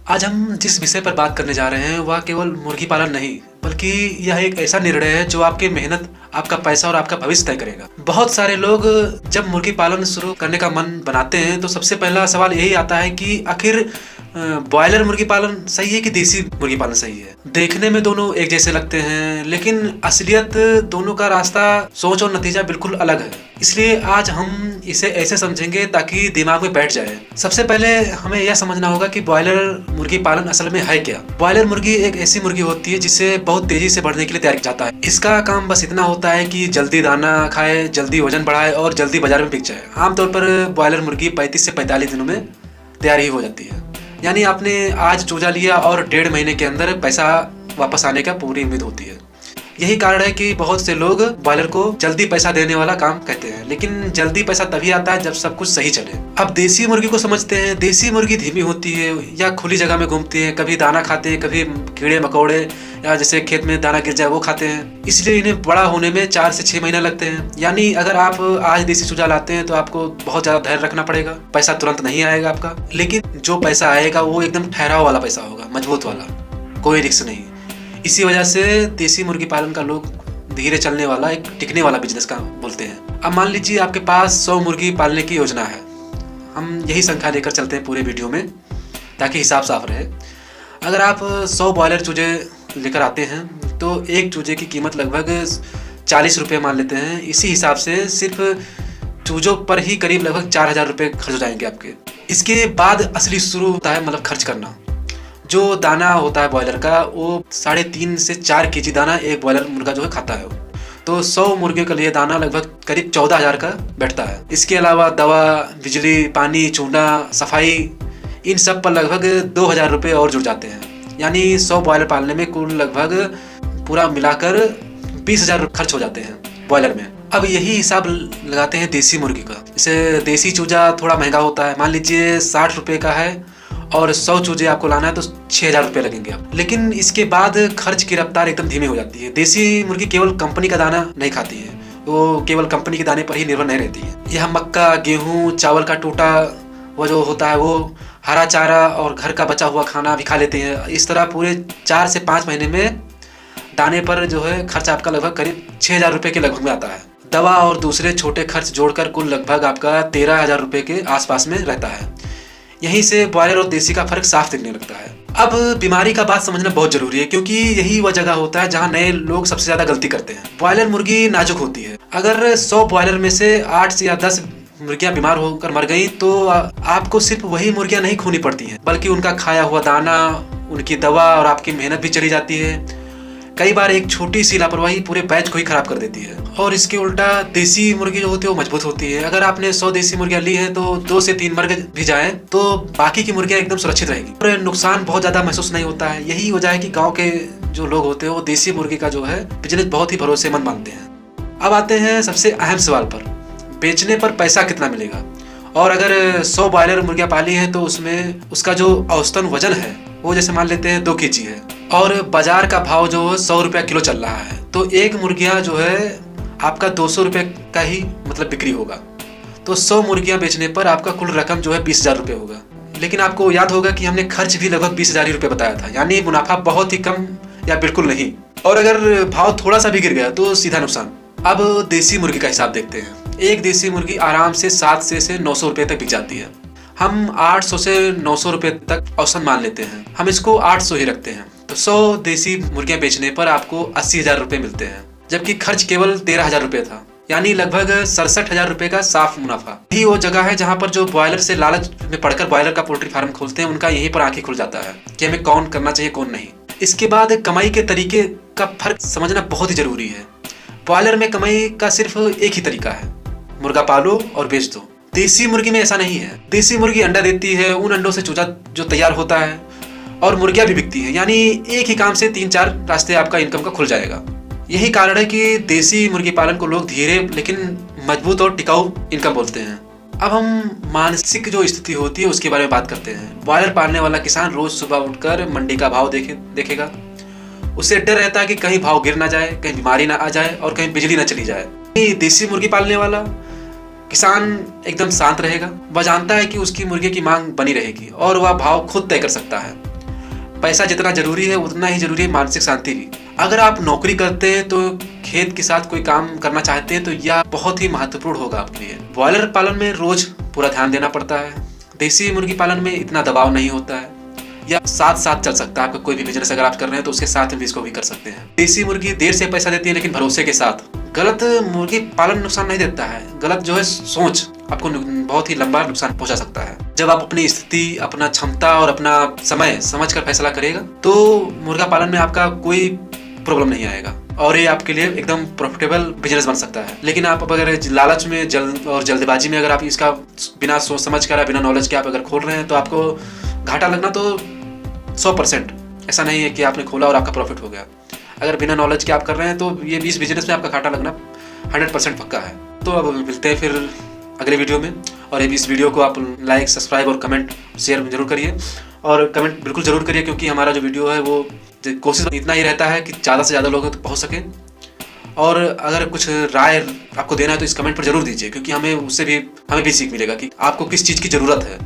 आज हम जिस विषय पर बात करने जा रहे हैं वह केवल मुर्गी पालन नहीं, बल्कि यह एक ऐसा निर्णय है जो आपकी मेहनत, आपका पैसा और आपका भविष्य तय करेगा। बहुत सारे लोग जब मुर्गी पालन शुरू करने का मन बनाते हैं तो सबसे पहला सवाल यही आता है कि आखिर ब्रॉयलर मुर्गी पालन सही है कि देसी मुर्गी पालन सही है। देखने में दोनों एक जैसे लगते हैं, लेकिन असलियत दोनों का रास्ता, सोच और नतीजा बिल्कुल अलग है। इसलिए आज हम इसे ऐसे समझेंगे ताकि दिमाग में बैठ जाए। सबसे पहले हमें यह समझना होगा कि ब्रॉयलर मुर्गी पालन असल में है क्या। ब्रॉयलर मुर्गी एक ऐसी मुर्गी होती है जिसे बहुत तेजी से बढ़ने के लिए तैयार किया जाता है। इसका काम बस इतना होता है कि जल्दी दाना खाए, जल्दी वजन बढ़ाए और जल्दी बाजार में बिक जाए। आमतौर पर ब्रॉयलर मुर्गी 35 से 45 दिनों में तैयार ही हो जाती है। यानी आपने आज चूजा लिया और 1.5 महीने के अंदर पैसा वापस आने का पूरी उम्मीद होती है। यही कारण है कि बहुत से लोग ब्रॉयलर को जल्दी पैसा देने वाला काम कहते हैं, लेकिन जल्दी पैसा तभी आता है जब सब कुछ सही चले। अब देसी मुर्गी को समझते हैं। देसी मुर्गी धीमी होती है या खुली जगह में घूमती है, कभी दाना खाते हैं, कभी कीड़े मकोड़े या जैसे खेत में दाना गिर जाए वो खाते हैं। इसलिए इन्हें बड़ा होने में 4 से 6 महीने लगते हैं। यानी अगर आप आज देसी चूजा लाते हैं तो आपको बहुत ज्यादा धैर्य रखना पड़ेगा। पैसा तुरंत नहीं आएगा आपका, लेकिन जो पैसा आएगा वो एकदम ठहराव वाला पैसा होगा, मजबूत वाला, कोई रिस्क नहीं। इसी वजह से देसी मुर्गी पालन का लोग धीरे चलने वाला, एक टिकने वाला बिजनेस का बोलते हैं। अब मान लीजिए आपके पास 100 मुर्गी पालने की योजना है। हम यही संख्या लेकर चलते हैं पूरे वीडियो में ताकि हिसाब साफ रहे। अगर आप 100 ब्रॉयलर चूजे लेकर आते हैं तो एक चूजे की कीमत लगभग 40 रुपये मान लेते हैं। इसी हिसाब से सिर्फ चूजों पर ही करीब लगभग 4000 रुपये खर्च हो जाएंगे आपके। इसके बाद असली शुरू होता है मतलब खर्च करना। जो दाना होता है ब्रॉयलर का वो 3.5 से 4 केजी दाना एक ब्रॉयलर मुर्गा जो है खाता है। तो 100 मुर्गियों के लिए दाना लगभग करीब 14,000 का बैठता है। इसके अलावा दवा, बिजली, पानी, चूना, सफाई, इन सब पर लगभग 2,000 रुपये और जुड़ जाते हैं। यानी 100 ब्रॉयलर पालने में कुल लगभग पूरा मिलाकर 20,000 खर्च हो जाते हैं ब्रॉयलर में। अब यही हिसाब लगाते हैं देसी मुर्गी का। जैसे देसी चूजा थोड़ा महंगा होता है, मान लीजिए 60 रुपये का है और 100 चूजे आपको लाना है तो 6,000 रुपये लगेंगे आप। लेकिन इसके बाद खर्च की रफ्तार एकदम धीमी हो जाती है। देसी मुर्गी केवल कंपनी का दाना नहीं खाती है, वो केवल कंपनी के दाने पर ही निर्भर नहीं रहती है। यह मक्का, गेहूँ, चावल का टूटा वो जो होता है वो, हरा चारा और घर का बचा हुआ खाना भी खा लेते हैं। इस तरह पूरे 4 से 5 महीने में दाने पर जो है खर्च आपका लगभग करीब 6,000 रुपये के लगभग में आता है। दवा और दूसरे छोटे खर्च जोड़कर कुल लगभग आपका 13,000 रुपये के आसपास में रहता है। यहीं से ब्रॉयलर और देसी का फर्क साफ दिखने लगता है। अब बीमारी का बात समझना बहुत जरूरी है, क्योंकि यही वह जगह होता है जहां नए लोग सबसे ज्यादा गलती करते हैं। ब्रॉयलर मुर्गी नाजुक होती है। अगर 100 ब्रॉयलर में से 8 या 10 मुर्गियां बीमार होकर मर गई तो आपको सिर्फ वही मुर्गियां नहीं खोनी पड़ती हैं, बल्कि उनका खाया हुआ दाना, उनकी दवा और आपकी मेहनत भी चली जाती है। कई बार एक छोटी सी लापरवाही पूरे बैच को ही खराब कर देती है। और इसके उल्टा देसी मुर्गी जो होती है वो मजबूत होती है। अगर आपने 100 देसी मुर्गियां ली है तो 2 से 3 मर भी जाए तो बाकी की मुर्गियां एकदम सुरक्षित रहेगी और नुकसान बहुत ज्यादा महसूस नहीं होता है। यही वजह है कि गाँव के जो लोग होते हैं वो देसी मुर्गी का जो है बिजनेस बहुत ही भरोसेमंद मानते हैं। अब आते हैं सबसे अहम सवाल पर, बेचने पर पैसा कितना मिलेगा। और अगर 100 ब्रॉयलर मुर्गियां पाली हैं तो उसमें उसका जो औसतन वजन है वो जैसे मान लेते हैं 2 केजी है और बाजार का भाव जो 100 रुपया किलो चल रहा है, तो एक मुर्गियां जो है आपका 200 रुपये का ही मतलब बिक्री होगा। तो 100 मुर्गियां बेचने पर आपका कुल रकम जो है 20,000 रुपये होगा। लेकिन आपको याद होगा कि हमने खर्च भी लगभग 20,000 रुपये बताया था, यानी मुनाफा बहुत ही कम या बिल्कुल नहीं। और अगर भाव थोड़ा सा भी गिर गया तो सीधा नुकसान। अब देसी मुर्गी का हिसाब देखते हैं। एक देसी मुर्गी आराम से 700 से 900 रुपये तक बिक जाती है। हम 800 से 900 रुपये तक औसत मान लेते हैं, हम इसको 800 ही रखते हैं। तो 100 देसी मुर्गियां बेचने पर आपको 80,000 रुपये मिलते हैं, जबकि खर्च केवल 13,000 रुपये था। यानी लगभग 67,000 रुपये का साफ मुनाफा। यही वो जगह है जहां पर जो ब्रॉयलर से लालच में पड़कर ब्रॉयलर का पोल्ट्री फार्म खोलते हैं उनका यहीं पर आंखें खुल जाता है कि हमें कौन करना चाहिए कौन नहीं। इसके बाद कमाई के तरीके का फर्क समझना बहुत ही जरूरी है। ब्रॉयलर में कमाई का सिर्फ एक ही तरीका है, मुर्गा पालो और बेच दो। देसी मुर्गी में ऐसा नहीं है। देसी मुर्गी अंडा देती है, उन अंडों से चूजा जो तैयार होता है और मुर्गियां भी बिकती है। यानी एक ही काम से 3-4 रास्ते आपका इनकम का खुल जाएगा। यही कारण है कि देसी मुर्गी पालन को लोग धीरे लेकिन मजबूत और टिकाऊ इनकम बोलते हैं। अब हम मानसिक जो स्थिति होती है उसके बारे में बात करते हैं। ब्रॉयलर पालने वाला किसान रोज सुबह उठकर मंडी का भाव देखेगा। उसे डर रहता है कि कहीं भाव गिर ना जाए, कहीं बीमारी ना आ जाए और कहीं बिजली ना चली जाए। देसी मुर्गी पालने वाला किसान एकदम शांत रहेगा। वह जानता है कि उसकी मुर्गी की मांग बनी रहेगी और वह भाव खुद तय कर सकता है। पैसा जितना जरूरी है उतना ही जरूरी है मानसिक शांति भी। अगर आप नौकरी करते हैं तो खेत के साथ कोई काम करना चाहते हैं तो यह बहुत ही महत्वपूर्ण होगा आपके लिए। ब्रॉयलर पालन में रोज पूरा ध्यान देना पड़ता है। देसी मुर्गी पालन में इतना दबाव नहीं होता है, या साथ साथ चल सकता है। आपका कोई भी बिजनेस अगर आप कर रहे हैं तो उसके साथ में भी इसको भी कर सकते हैं। देसी मुर्गी देर से पैसा देती है लेकिन भरोसे के साथ। गलत मुर्गी पालन नुकसान नहीं देता है, गलत जो है सोच आपको बहुत ही लंबा नुकसान पहुंचा सकता है। जब आप अपनी स्थिति, अपना क्षमता और अपना समय समझकर फैसला करेगा तो मुर्गा पालन में आपका कोई प्रॉब्लम नहीं आएगा और ये आपके लिए एकदम प्रॉफिटेबल बिजनेस बन सकता है। लेकिन आप अगर लालच में जल्दबाजी में अगर आप इसका बिना सोच समझ कर, बिना नॉलेज के आप अगर खोल रहे हैं तो आपको घाटा लगना तो 100%। ऐसा नहीं है कि आपने खोला और आपका प्रॉफिट हो गया। अगर बिना नॉलेज के आप कर रहे हैं तो ये इस बिजनेस में आपका घाटा लगना 100% पक्का है। तो अब मिलते हैं फिर अगले वीडियो में, और इस वीडियो को आप लाइक, सब्सक्राइब और कमेंट शेयर जरूर करिए, और कमेंट बिल्कुल ज़रूर करिए क्योंकि हमारा जो वीडियो है वो कोशिश इतना ही रहता है कि ज़्यादा से ज़्यादा लोगों तक पहुँच सके। और अगर कुछ राय आपको देना है तो इस कमेंट पर जरूर दीजिए क्योंकि हमें भी सीख मिलेगा कि आपको किस चीज़ की ज़रूरत है।